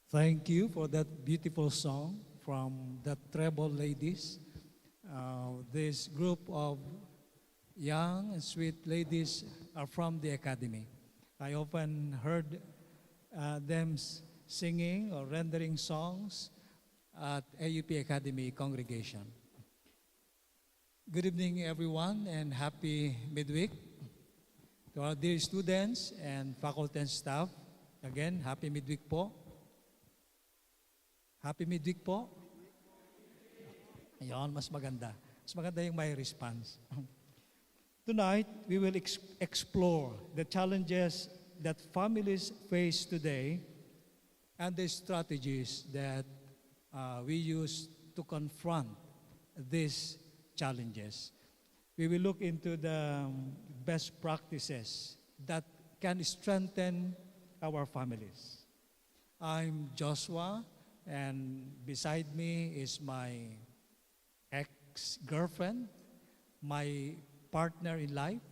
Thank you for that beautiful song from the Treble Ladies. This group of young and sweet ladies are from the academy. I often heard them singing or rendering songs at AUP Academy congregation. Good evening, everyone, and happy midweek. To our dear students and faculty and staff, again, happy midweek po. Happy midweek po. Ayun, mas maganda. Mas maganda yung may response. Tonight, we will explore the challenges that families face today and the strategies that we use to confront these challenges. We will look into the best practices that can strengthen our families. I'm Joshua, and beside me is my ex-girlfriend, my partner in life,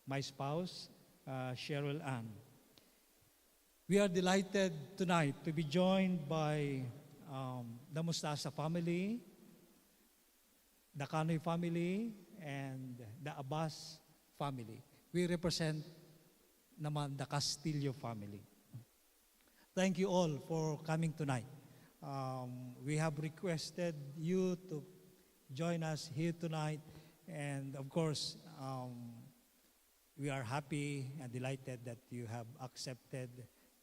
my spouse, Cheryl Ann. We are delighted tonight to be joined by the Mustasa family, the Kanoy family, and the Abbas family. We represent naman the Castillo family. Thank you all for coming tonight. We have requested you to join us here tonight, and of course, we are happy and delighted that you have accepted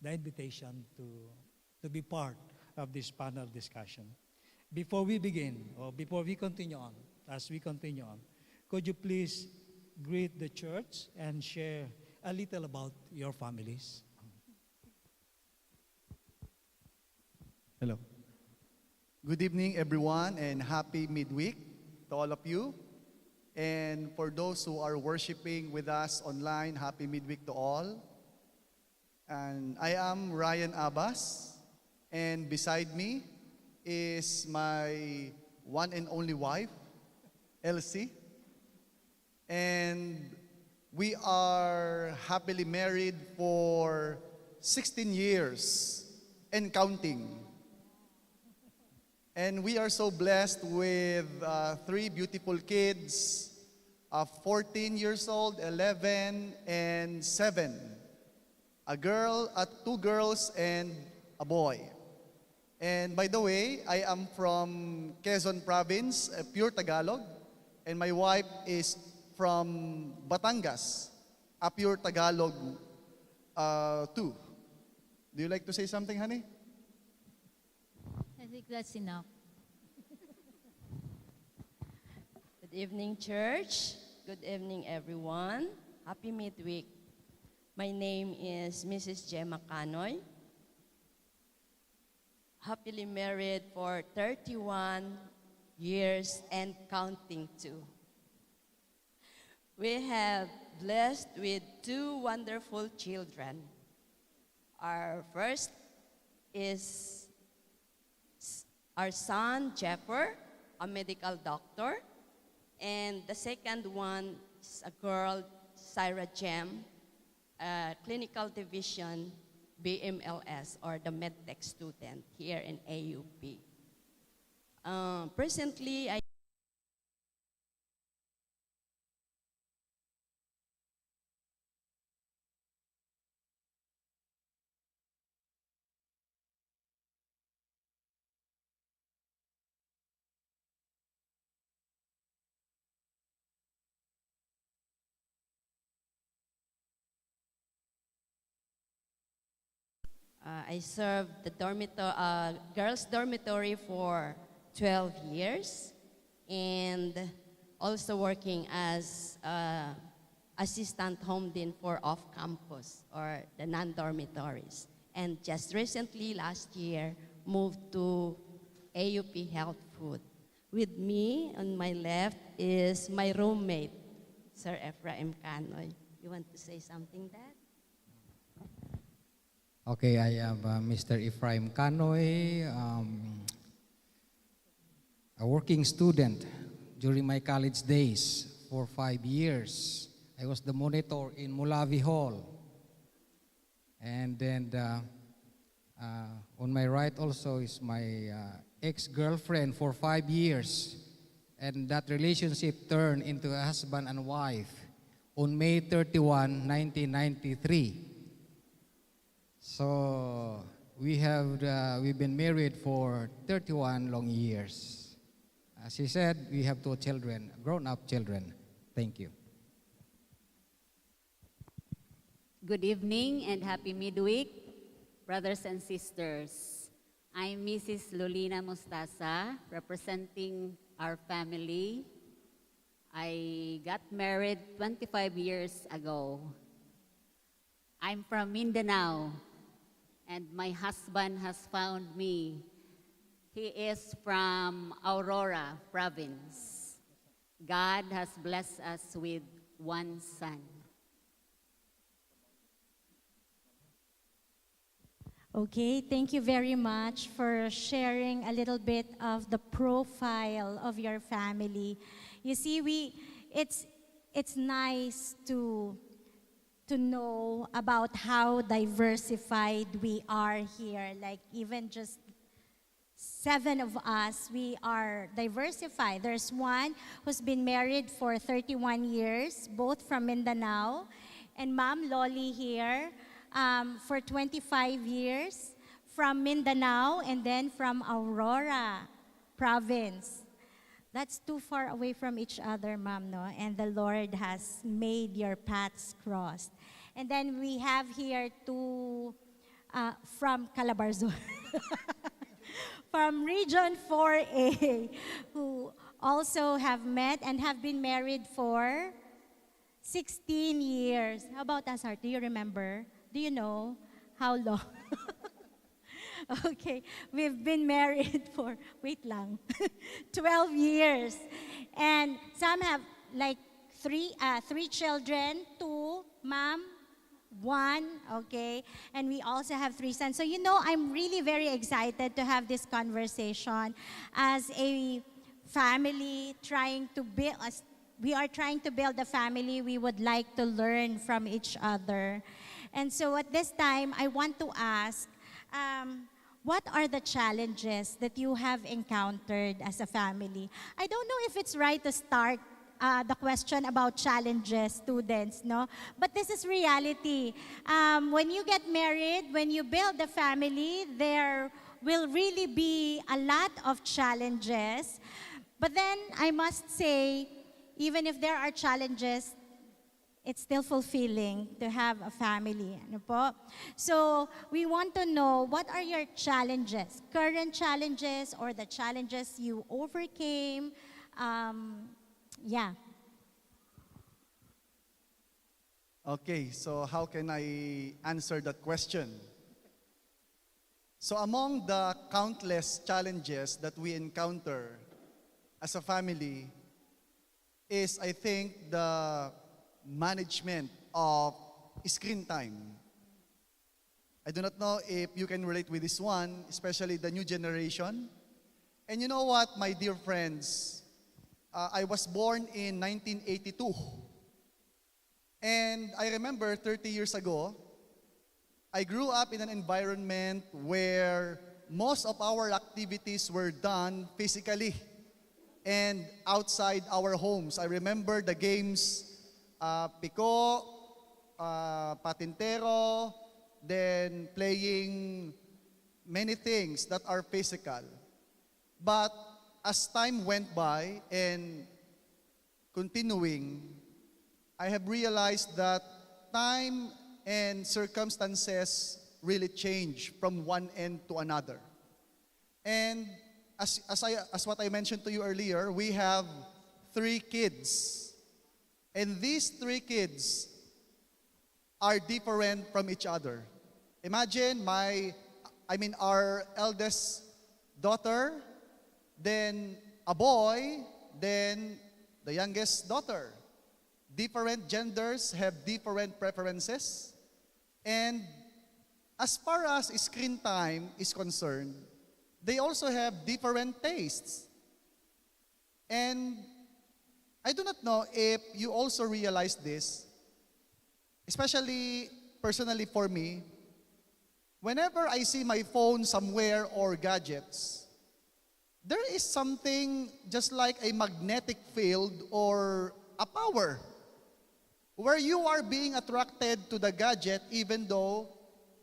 the invitation to be part of this panel discussion. Before we begin, or before we continue on, as we continue on, could you please greet the church and share a little about your families? Hello. Good evening, everyone, and happy midweek to all of you. And for those who are worshiping with us online, happy midweek to all. And I am Ryan Abbas, and beside me is my one and only wife, Elsie. And we are happily married for 16 years and counting. And we are so blessed with three beautiful kids, 14 years old, 11, and 7. Two girls, and a boy. And by the way, I am from Quezon Province, pure Tagalog, and my wife is from Batangas, a pure Tagalog too. Do you like to say something, honey? I think that's enough. Good evening, church. Good evening, everyone. Happy midweek. My name is Mrs. Gemma Canoy. Happily married for 31 years and counting too. We have blessed with two wonderful children. Our first is our son, Jeffer, a medical doctor. And the second one is a girl, Syra Jem, clinical division, BMLS, or the MedTech student here in AUP. Presently, I served the girls' dormitory for 12 years and also working as assistant home dean for off-campus or the non-dormitories. And just recently, last year, moved to AUP Health Food. With me on my left is my roommate, Sir Ephraim Canoy. You want to say something, Dad? Okay, I am Mr. Ephraim Canoy, a working student during my college days for 5 years. I was the monitor in Mulavi Hall. And then On my right also is my ex-girlfriend for 5 years. And that relationship turned into a husband and wife on May 31, 1993. So we've been married for 31 long years. As he said, we have 2 children, grown-up children. Thank you. Good evening and happy midweek, brothers and sisters. I'm Mrs. Lolina Mostasa, representing our family. I got married 25 years ago. I'm from Mindanao, and my husband has found me. He is from Aurora province. God has blessed us with one son. Okay, thank you very much for sharing a little bit of the profile of your family. You see, it's nice to know about how diversified we are here. Like even just 7 of us, we are diversified. There's one who's been married for 31 years, both from Mindanao, and Ma'am Loli here for 25 years from Mindanao and then from Aurora province. That's too far away from each other, Ma'am, no? And the Lord has made your paths crossed. And then we have here 2 from Calabarzon, from Region 4A, who also have met and have been married for 16 years. How about us, Art? Do you remember? Do you know how long? Okay, we've been married for, wait lang, 12 years. And some have like 3 children, 2, Ma'am, 1, okay? And we also have 3 sons. So I'm really very excited to have this conversation as a family trying to build, we are trying to build a family. We would like to learn from each other. And so at this time, I want to ask, what are the challenges that you have encountered as a family? I don't know if it's right to start the question about challenges, students, no? But this is reality. When you get married, when you build a family, there will really be a lot of challenges. But then I must say, even if there are challenges, it's still fulfilling to have a family. Ano po? So we want to know, what are your challenges, current challenges or the challenges you overcame? Yeah. Okay, so how can I answer that question? So among the countless challenges that we encounter as a family is, I think, the management of screen time. I do not know if you can relate with this one, especially the new generation. And you know what, my dear friends, I was born in 1982. And I remember 30 years ago, I grew up in an environment where most of our activities were done physically and outside our homes. I remember the games Pico, Patintero, then playing many things that are physical. But as time went by and continuing, I have realized that time and circumstances really change from one end to another. And as what I mentioned to you earlier, we have 3 kids. And these 3 kids are different from each other. Imagine our eldest daughter, then a boy, then the youngest daughter. Different genders have different preferences. And as far as screen time is concerned, they also have different tastes. And I do not know if you also realize this, especially personally for me, whenever I see my phone somewhere or gadgets, there is something just like a magnetic field or a power where you are being attracted to the gadget even though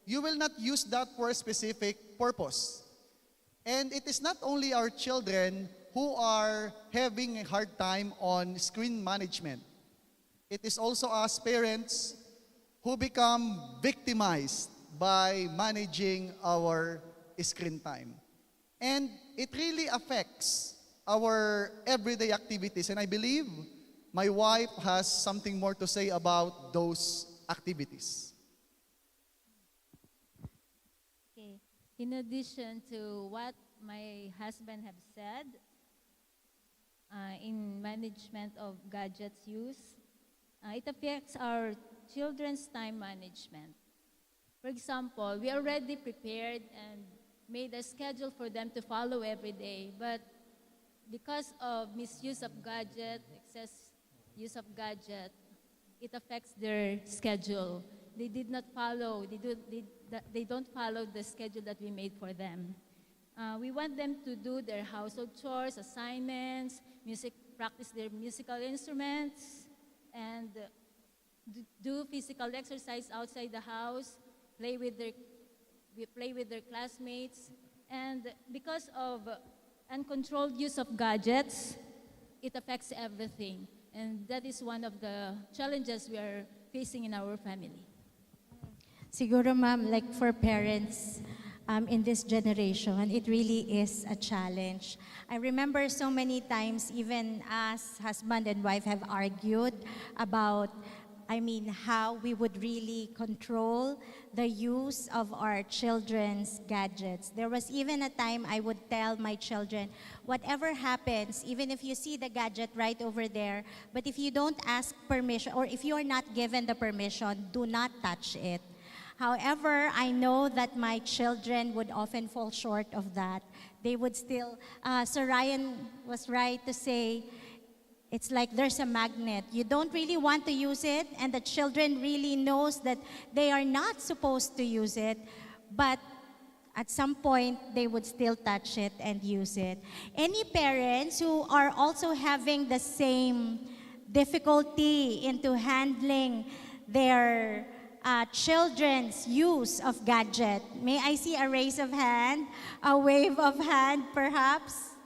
you will not use that for a specific purpose. And it is not only our children who are having a hard time on screen management. It is also us parents who become victimized by managing our screen time. And it really affects our everyday activities. And I believe my wife has something more to say about those activities. Okay. In addition to what my husband have said, in management of gadgets use, it affects our children's time management. For example, we already prepared and made a schedule for them to follow every day, but because of misuse of gadget, excess use of gadget, it affects their schedule. They did not follow, they don't follow the schedule that we made for them. We want them to do their household chores, assignments, practice their musical instruments, and do physical exercise outside the house, play with their classmates. And because of uncontrolled use of gadgets, it affects everything. And that is one of the challenges we are facing in our family. Siguro, ma'am, like for parents in this generation, it really is a challenge. I remember so many times, even as husband and wife have argued about, how we would really control the use of our children's gadgets. There was even a time I would tell my children, whatever happens, even if you see the gadget right over there, but if you don't ask permission, or if you are not given the permission, do not touch it. However, I know that my children would often fall short of that. They would still, Sir Ryan was right to say, it's like there's a magnet. You don't really want to use it, and the children really knows that they are not supposed to use it, but at some point, they would still touch it and use it. Any parents who are also having the same difficulty into handling their children's use of gadget? May I see a raise of hand, a wave of hand perhaps?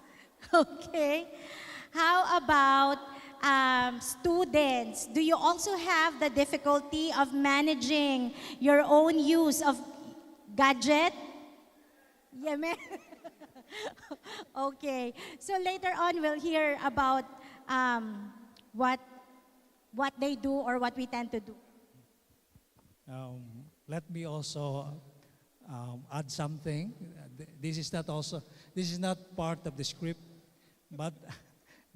Okay. How about students? Do you also have the difficulty of managing your own use of gadget? Yeah, ma'am. Okay. So later on, we'll hear about what they do or what we tend to do. Let me also add something. This is not part of the script, but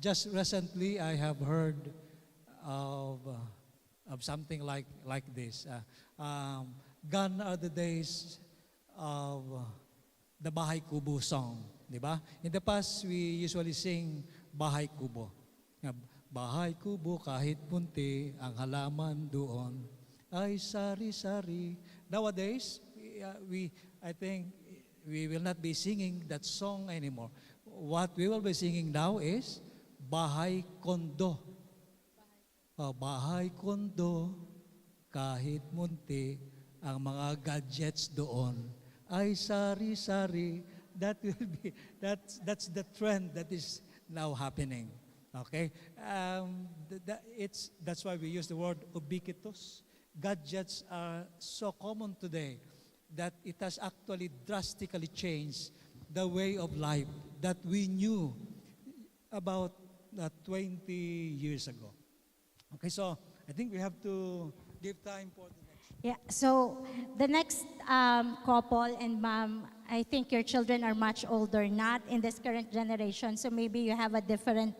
just recently I have heard of something like this. Gone are the days of the Bahay Kubo song, di ba? In the past, we usually sing Bahay Kubo. Bahay Kubo, kahit punti, ang halaman doon ay sari-sari. Nowadays, I think we will not be singing that song anymore. What we will be singing now is Bahay Kondo. Bahay Kondo, kahit munti, ang mga gadgets doon ay sari-sari. That's the trend that is now happening. Okay? That's why we use the word ubiquitous. Gadgets are so common today that it has actually drastically changed the way of life that we knew about 20 years ago. Okay, so I think we have to give time for the next. Yeah, so the next couple, and ma'am, I think your children are much older, not in this current generation, so maybe you have a different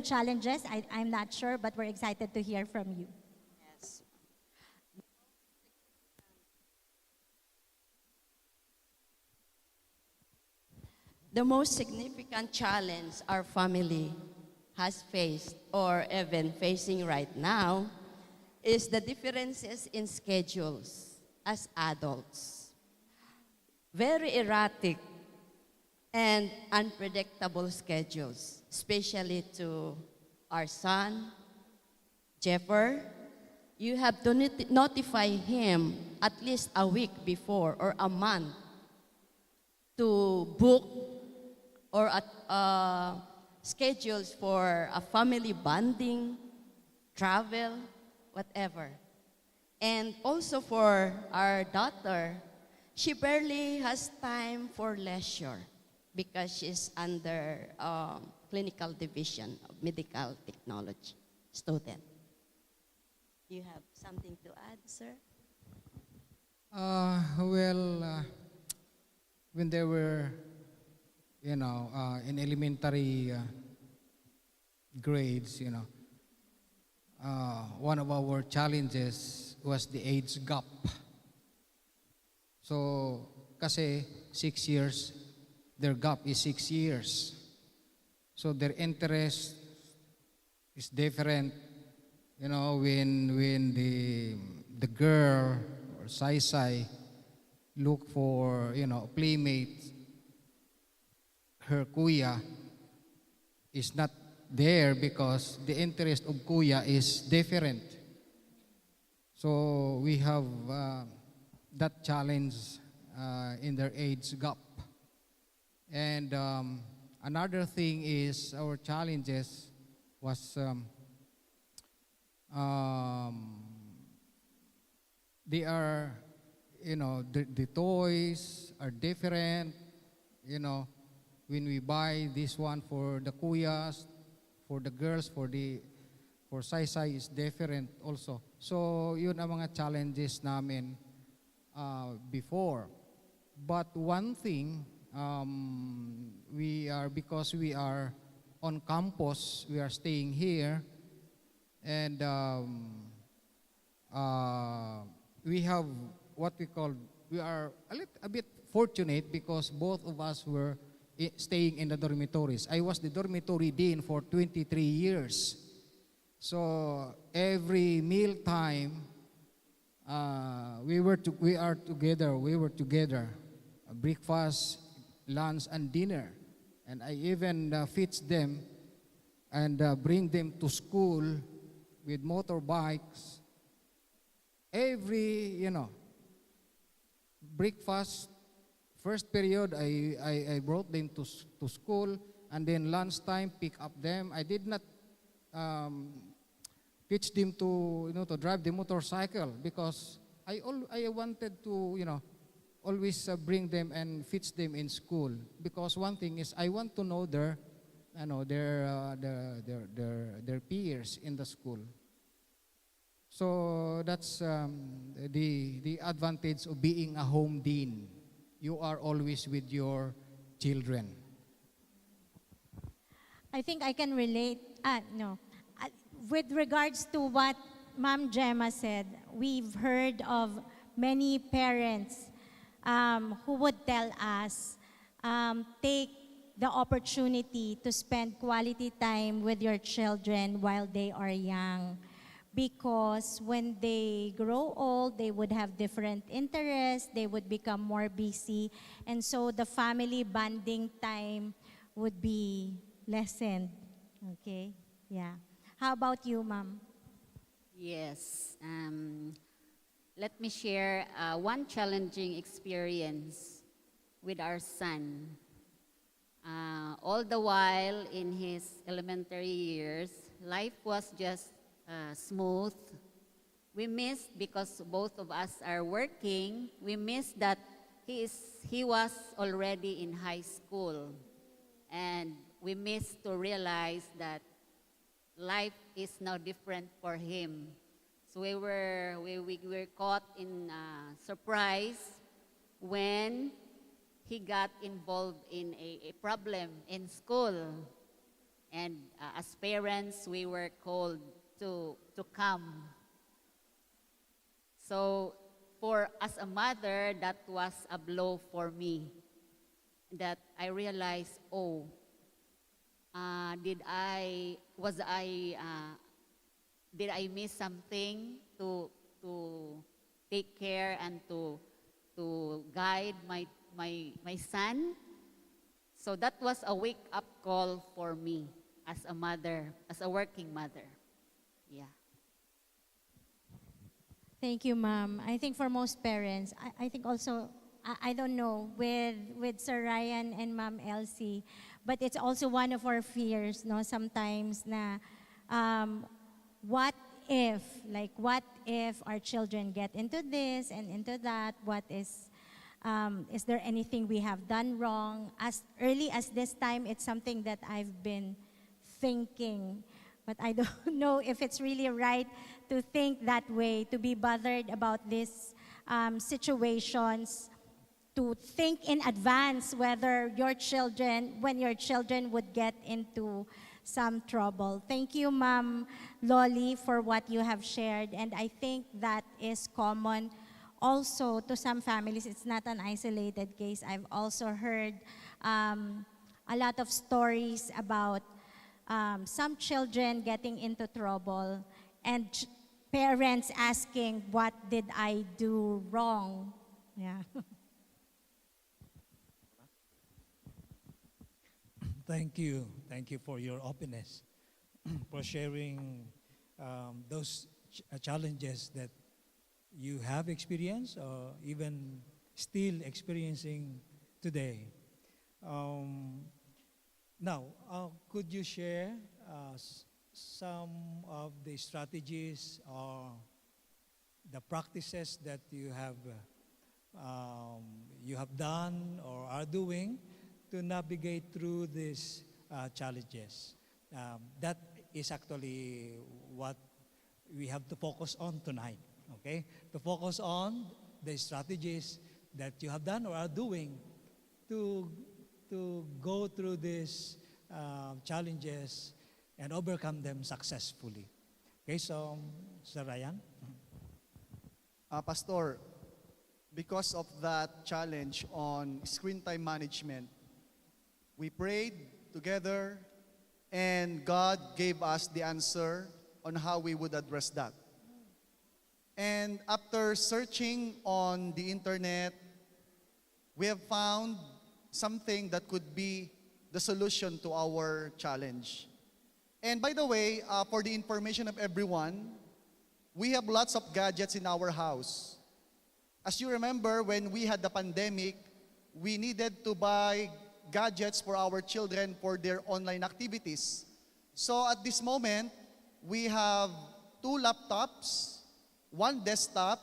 challenges. I'm not sure, but we're excited to hear from you. Yes. The most significant challenge our family has faced or even facing right now is the differences in schedules as adults. very erratic and unpredictable schedules, especially to our son, Jeffer. You have to notify him at least a week before or a month to book or schedules for a family bonding, travel, whatever. And also for our daughter, she barely has time for leisure because she's under clinical division of medical technology student. You have something to add, sir? When they were, in elementary grades, one of our challenges was the age gap. So, kasi 6 years, their gap is 6 years. So their interest is different. When the girl or Sai look for, playmate, her kuya is not there because the interest of kuya is different. So we have that challenge in their age gap. And another thing is our challenges was they are, the toys are different. When we buy this one for the kuyas, for the girls, for Sai is different also. So yun ang mga challenges namin before. But one thing, because we are on campus, we are staying here, and we have what we are a bit fortunate because both of us were staying in the dormitories. I was the dormitory dean for 23 years. So every meal time, we were together, breakfast, lunch, and dinner. And I even fetch them and bring them to school with motorbikes. Every, breakfast, first period, I brought them to school, and then lunchtime, pick up them. I did not teach them to drive the motorcycle because I wanted to, always bring them and fetch them in school, because one thing is I want to know their peers in the school. So that's the advantage of being a home dean. You are always with your children. I think I can relate. No. With regards to what Ma'am Gemma said, we've heard of many parents who would tell us, take the opportunity to spend quality time with your children while they are young. Because when they grow old, they would have different interests, they would become more busy, and so the family bonding time would be lessened. Okay? Yeah. How about you, Ma'am? Yes. Let me share one challenging experience with our son. All the while in his elementary years, life was just smooth. We missed, because both of us are working, we missed that he was already in high school. And we missed to realize that life is now different for him. So we were caught in surprise when he got involved in a problem in school. And as parents, we were called to come. So as a mother, that was a blow for me. That I realized, did I miss something to take care and to guide my son. So that was a wake-up call for me as a mother, as a working mother. Yeah. Thank you, Ma'am. I think for most parents, I think also, I don't know, with Sir Ryan and Ma'am Elsie, but it's also one of our fears, no, sometimes na, what if, what if our children get into this and into that? What is there anything we have done wrong? As early as this time, it's something that I've been thinking, but I don't know if it's really right to think that way, to be bothered about these situations, to think in advance whether when your children would get into some trouble. Thank you, Ma'am Lolly, for what you have shared, and I think that is common also to some families. It's not an isolated case. I've also heard a lot of stories about some children getting into trouble and parents asking, what did I do wrong? Yeah. Thank you. Thank you for your openness, for sharing those challenges that you have experienced or even still experiencing today. Now, could you share some of the strategies or the practices that you have done or are doing to navigate through these challenges? That is actually what we have to focus on tonight. Okay, to focus on the strategies that you have done or are doing to go through these challenges and overcome them successfully. Okay, so Sir Ryan. Pastor, because of that challenge on screen time management, we prayed together and God gave us the answer on how we would address that. And after searching on the internet, we have found something that could be the solution to our challenge. And by the way, for the information of everyone, we have lots of gadgets in our house. As you remember, when we had the pandemic, we needed to buy gadgets for our children for their online activities. So at this moment, we have 2 laptops, 1 desktop,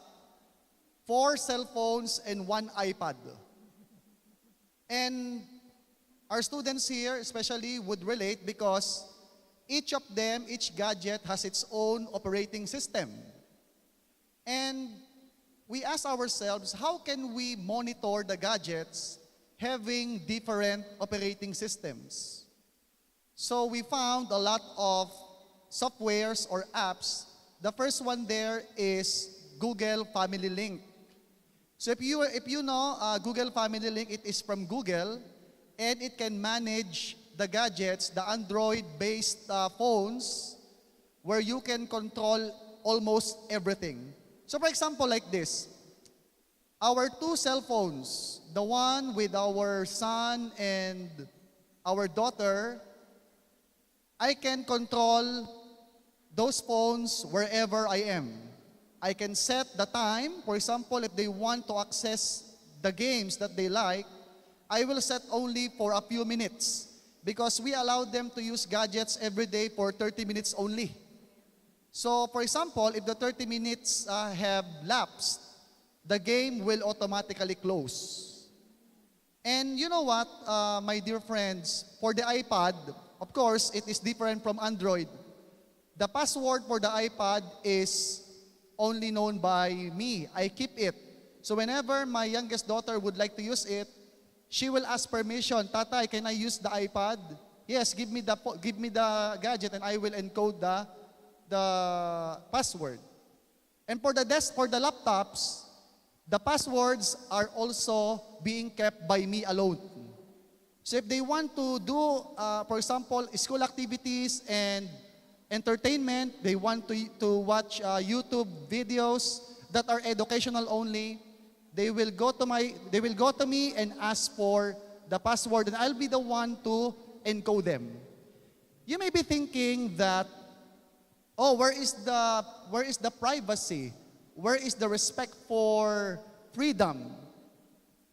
4 cell phones, and 1 iPad. And our students here especially would relate because each of them, each gadget has its own operating system. And we ask ourselves, how can we monitor the gadgets having different operating systems? So we found a lot of softwares or apps. The first one there is Google Family Link. So if you know Google Family Link, it is from Google, and it can manage the gadgets, the Android-based phones, where you can control almost everything. So for example, like this, our 2 cell phones, the one with our son and our daughter, I can control those phones wherever I am. I can set the time. For example, if they want to access the games that they like, I will set only for a few minutes because we allow them to use gadgets every day for 30 minutes only. So, for example, if the 30 minutes have lapsed, the game will automatically close. And you know what, my dear friends, for the iPad, of course, it is different from Android. The password for the iPad is only known by me. I keep it. So whenever my youngest daughter would like to use it, she will ask permission. Tatay, can I use the iPad? Yes, give me the gadget and I will encode the password. And for the laptops, the passwords are also being kept by me alone. So if they want to do, for example, school activities and entertainment, they want to watch YouTube videos that are educational only, they will go to me and ask for the password, and I'll be the one to encode them. You may be thinking that, oh, where is the privacy? Where is the respect for freedom?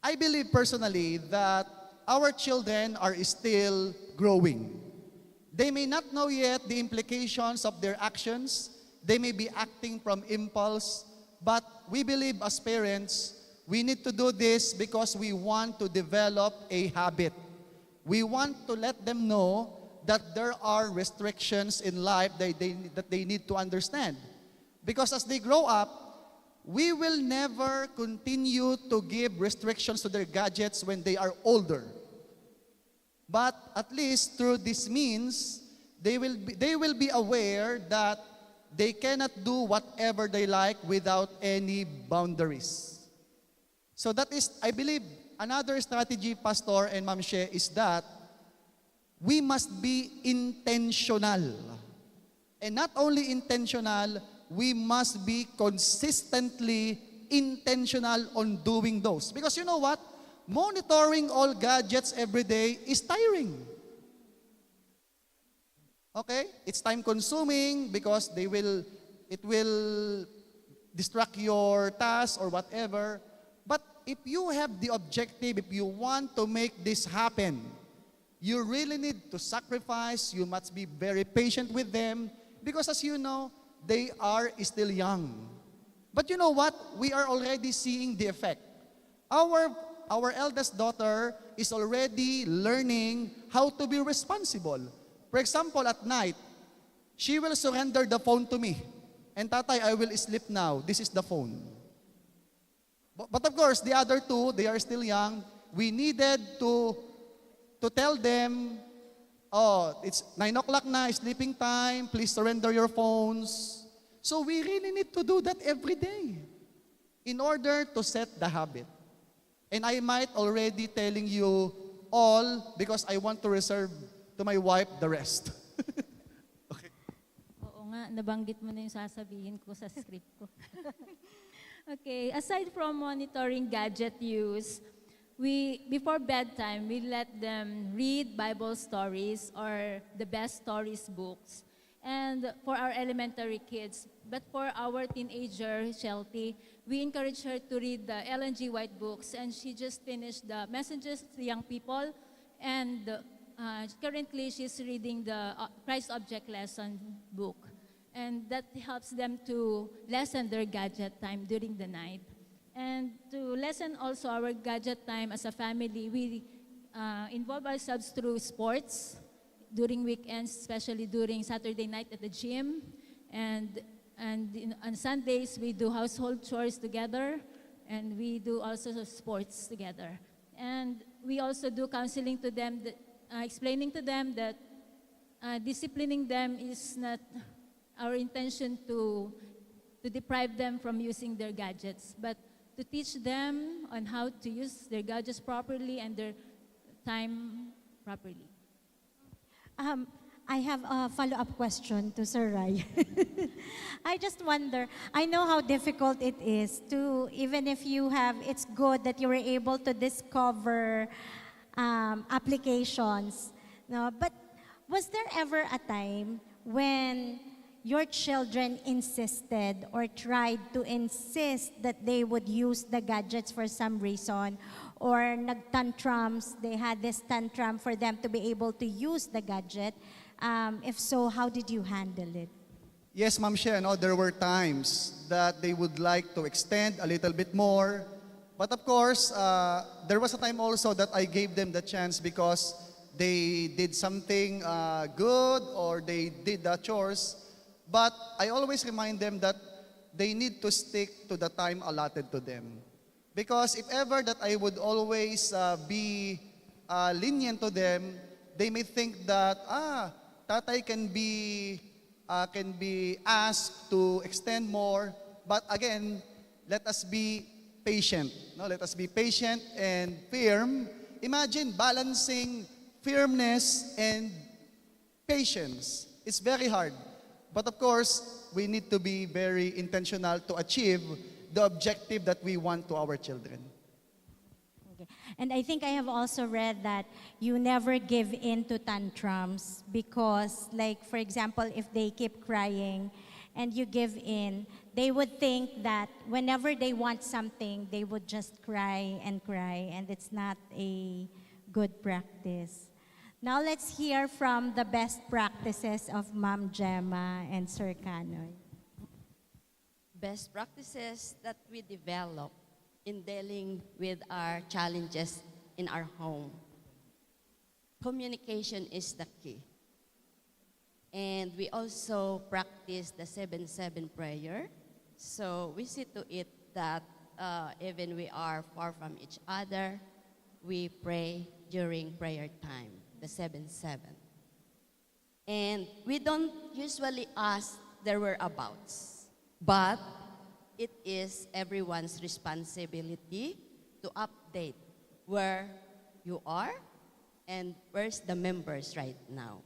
I believe personally that our children are still growing. They may not know yet the implications of their actions. They may be acting from impulse, but we believe as parents, we need to do this because we want to develop a habit. We want to let them know that there are restrictions in life that they need to understand. Because as they grow up, we will never continue to give restrictions to their gadgets when they are older. But at least through this means, they will be aware that they cannot do whatever they like without any boundaries. So that is, I believe, another strategy, Pastor and Ma'am She, is that we must be intentional. And not only intentional, we must be consistently intentional on doing those. Because you know what? Monitoring all gadgets every day is tiring. Okay? It's time consuming because it will distract your task or whatever. But if you have the objective, if you want to make this happen, you really need to sacrifice. You must be very patient with them because as you know, they are still young. But you know what? We are already seeing the effect. Our eldest daughter is already learning how to be responsible. For example, at night, she will surrender the phone to me. And Tatay, I will sleep now. This is the phone. But of course, the other two, they are still young. We needed to tell them, oh, it's 9 o'clock na, sleeping time. Please surrender your phones. So we really need to do that every day in order to set the habit. And I might already telling you all because I want to reserve to my wife the rest. Okay. Oo nga, nabanggit mo na yung sasabihin ko sa script ko. Okay, aside from monitoring gadget use, before bedtime, we let them read Bible stories or the best stories books. And for our elementary kids, but for our teenager, Shelty, we encourage her to read the Ellen G. White books, and she just finished the Messages to Young People, and currently she's reading the Christ Object Lesson book. And that helps them to lessen their gadget time during the night. And to lessen also our gadget time as a family, we involve ourselves through sports during weekends, especially during Saturday night at the gym. And on Sundays, we do household chores together, and we do also sports together. And we also do counseling to them, explaining to them that disciplining them is not our intention to deprive them from using their gadgets, but to teach them on how to use their gadgets properly and their time properly. I have a follow-up question to Sir Rai. I just wonder, I know how difficult it is to, even if you have, it's good that you were able to discover applications, no? But was there ever a time when your children insisted or tried to insist that they would use the gadgets for some reason, or nag-tantrums, they had this tantrum for them to be able to use the gadget? If so, how did you handle it? Yes, Ma'am She, no, there were times that they would like to extend a little bit more. But of course, there was a time also that I gave them the chance because they did something good or they did the chores. But I always remind them that they need to stick to the time allotted to them. Because if ever that I would always be lenient to them, they may think that, Tatay can be asked to extend more. But again, let us be patient. No? Let us be patient and firm. Imagine balancing firmness and patience. It's very hard. But of course, we need to be very intentional to achieve the objective that we want to our children. Okay. And I think I have also read that you never give in to tantrums because, like, for example, if they keep crying and you give in, they would think that whenever they want something, they would just cry, and it's not a good practice. Now let's hear from the best practices of Ma'am Gemma and Sir Kanoy. Best practices that we develop in dealing with our challenges in our home. Communication is the key. And we also practice the 7-7 prayer. So we see to it that even we are far from each other, we pray during prayer time, the 7-7. And we don't usually ask their whereabouts, but it is everyone's responsibility to update where you are and where's the members right now.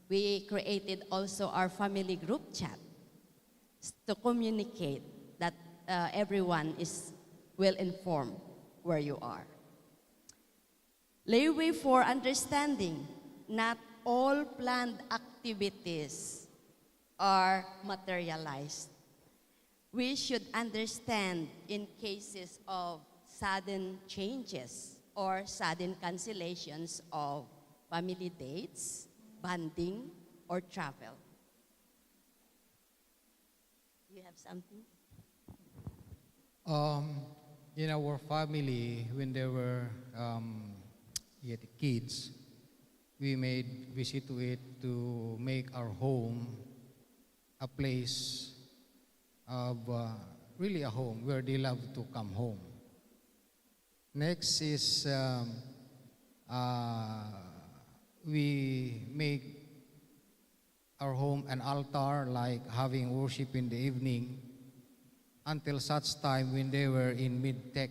We created also our family group chat to communicate that everyone is well informed where you are. Leeway for understanding. Not all planned activities are materialized. We should understand in cases of sudden changes or sudden cancellations of family dates, bonding, or travel. You have something? In our family, when there were yet kids, we see to it to make our home a place of really a home where they love to come home. Next is we make our home an altar, like having worship in the evening until such time when they were in mid-tech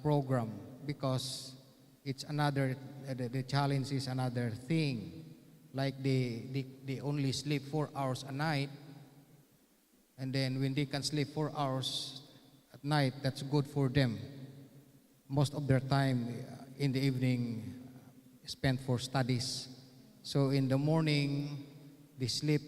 program, because it's another, the challenge is another thing. Like they only sleep 4 hours a night, and then when they can sleep 4 hours at night, that's good for them. Most of their time in the evening spent for studies. So in the morning, they sleep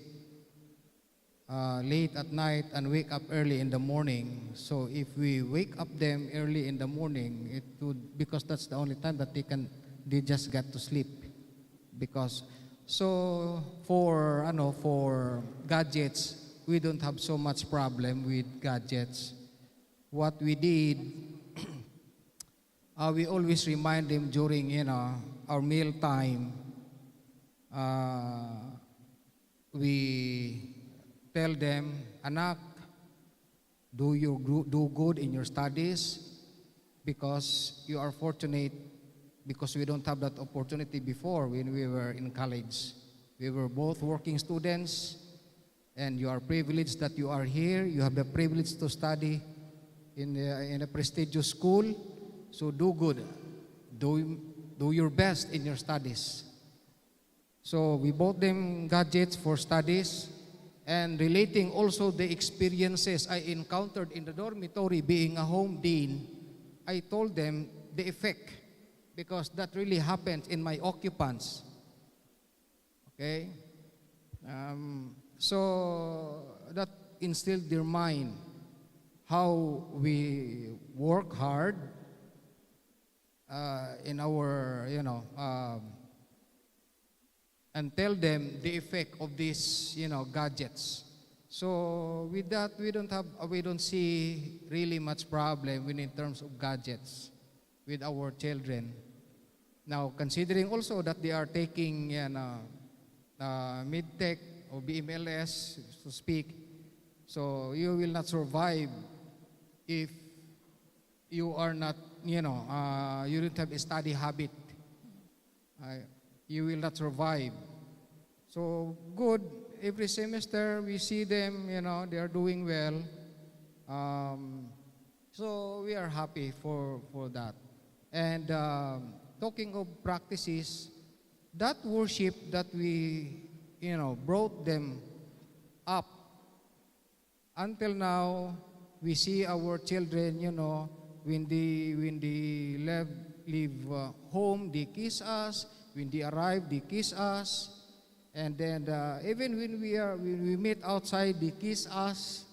late at night and wake up early in the morning. So if we wake up them early in the morning, it would, because that's the only time that they just get to sleep. Because so for gadgets, we don't have so much problem with gadgets. What we did, we always remind them during our meal time. We tell them, anak, do good in your studies, because you are fortunate, because we don't have that opportunity before when we were in college. We were both working students, and you are privileged that you are here. You have the privilege to study in a prestigious school. So do good. Do your best in your studies. So we bought them gadgets for studies, and relating also the experiences I encountered in the dormitory being a home dean. I told them the effect, because that really happened in my occupants. Okay? So that instilled their mind how we work hard in our, and tell them the effect of these, gadgets. So with that, we don't see really much problem in terms of gadgets with our children. Now, considering also that they are taking mid-tech or BMLS, to speak, so you will not survive if you are not, you don't have a study habit. You will not survive. So good, every semester we see them, they are doing well. So we are happy for that. And talking of practices, that worship that we, brought them up, until now, we see our children, when they leave home, they kiss us. When they arrive, they kiss us. And then even when we meet outside, they kiss us.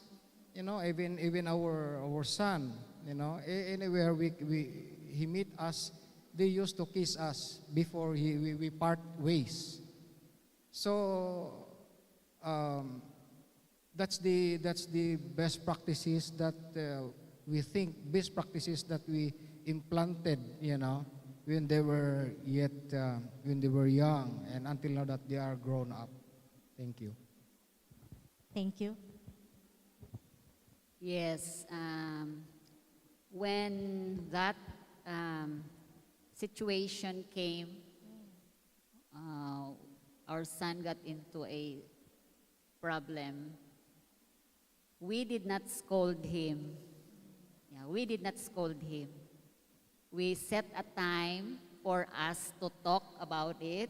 Even our son, anywhere he meet us, they used to kiss us before we part ways. So that's the best practices that best practices that we implanted, when they were young, and until now that they are grown up. Thank you. Thank you. Yes, when that situation came, our son got into a problem. We did not scold him. Yeah, we did not scold him. We set a time for us to talk about it,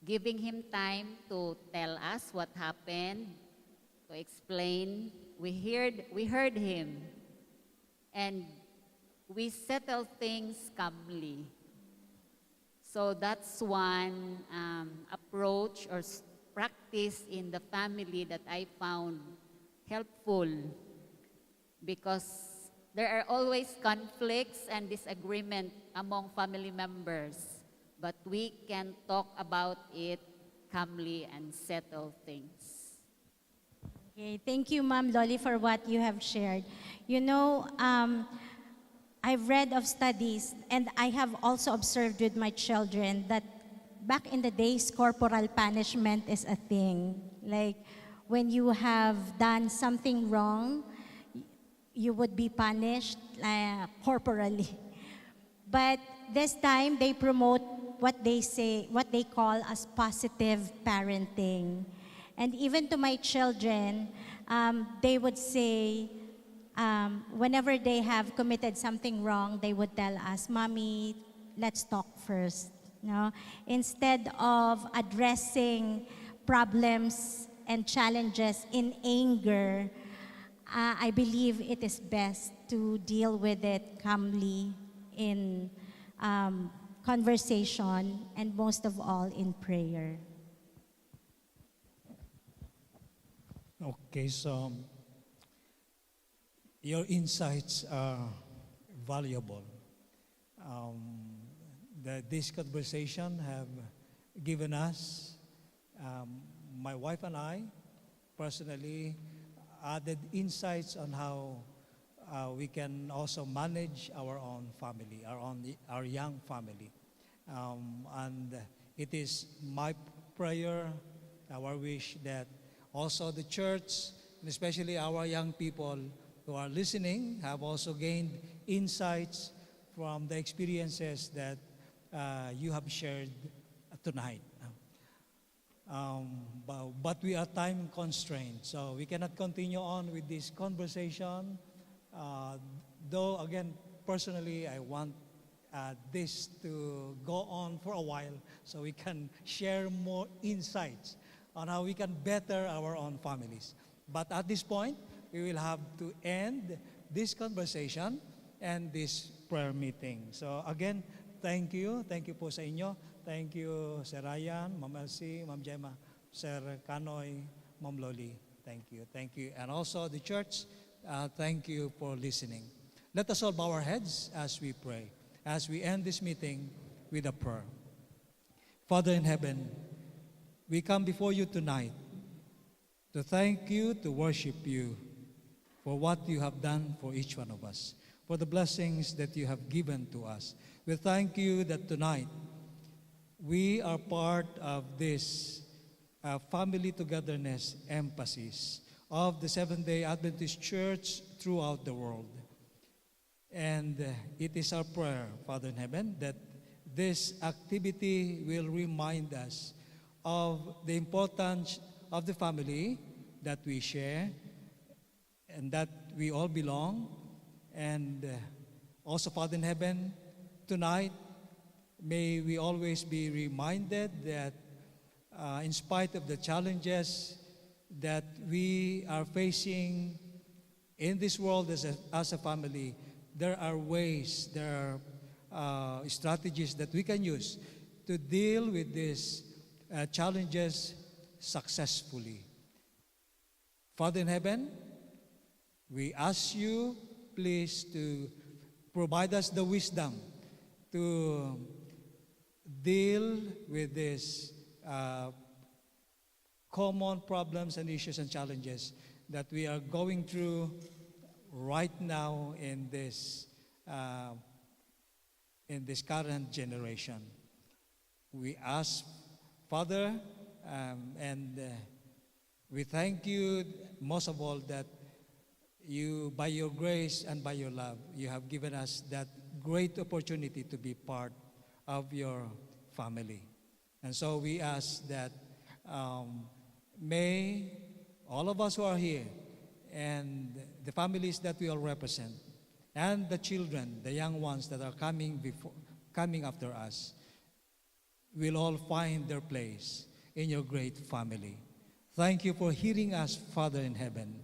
giving him time to tell us what happened, to explain. We heard him, and we settled things calmly. So that's one approach or practice in the family that I found helpful, because there are always conflicts and disagreement among family members, but we can talk about it calmly and settle things. Okay, thank you, Ma'am Loli, for what you have shared. I've read of studies, and I have also observed with my children that back in the days, corporal punishment is a thing. Like when you have done something wrong, you would be punished corporally. But this time, they promote what they call as positive parenting. And even to my children, they would say, whenever they have committed something wrong, they would tell us, "Mommy, let's talk first." Instead of addressing problems and challenges in anger, I believe it is best to deal with it calmly in conversation, and most of all in prayer. Okay, so your insights are valuable. This conversation have given us, my wife and I, personally, added insights on how we can also manage our own family, our young family. And it is my prayer, our wish that also the church, and especially our young people who are listening, have also gained insights from the experiences that you have shared tonight. But we are time constrained, so we cannot continue on with this conversation. Though, again, personally, I want this to go on for a while so we can share more insights on how we can better our own families. But at this point, we will have to end this conversation and this prayer meeting. So again, thank you. Thank you po sa inyo. Thank you, Sir Ryan, Ma'am Elsie, Ma'am Gemma, Sir Kanoy, Ma'am Loli. Thank you. Thank you. And also the church, thank you for listening. Let us all bow our heads as we pray, as we end this meeting with a prayer. Father in heaven, we come before you tonight to thank you, to worship you for what you have done for each one of us, for the blessings that you have given to us. We thank you that tonight we are part of this family togetherness emphasis of the Seventh-day Adventist Church throughout the world. And it is our prayer, Father in heaven, that this activity will remind us of the importance of the family that we share and that we all belong. And also, Father in heaven, tonight, may we always be reminded that in spite of the challenges that we are facing in this world as a family, there are ways, there are strategies that we can use to deal with these challenges successfully. Father in heaven, we ask you, please, to provide us the wisdom to deal with these common problems and issues and challenges that we are going through right now in this current generation. We ask, Father, and we thank you most of all that you, by your grace and by your love, you have given us that great opportunity to be part of your family. And so we ask that may all of us who are here and the families that we all represent and the children, the young ones that are coming after us, will all find their place in your great family. Thank you for hearing us, Father in heaven.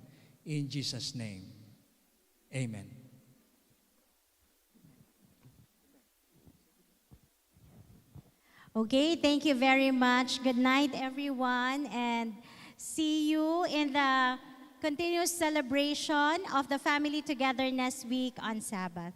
In Jesus' name, amen. Okay, thank you very much. Good night, everyone, and see you in the continuous celebration of the Family Togetherness Week on Sabbath.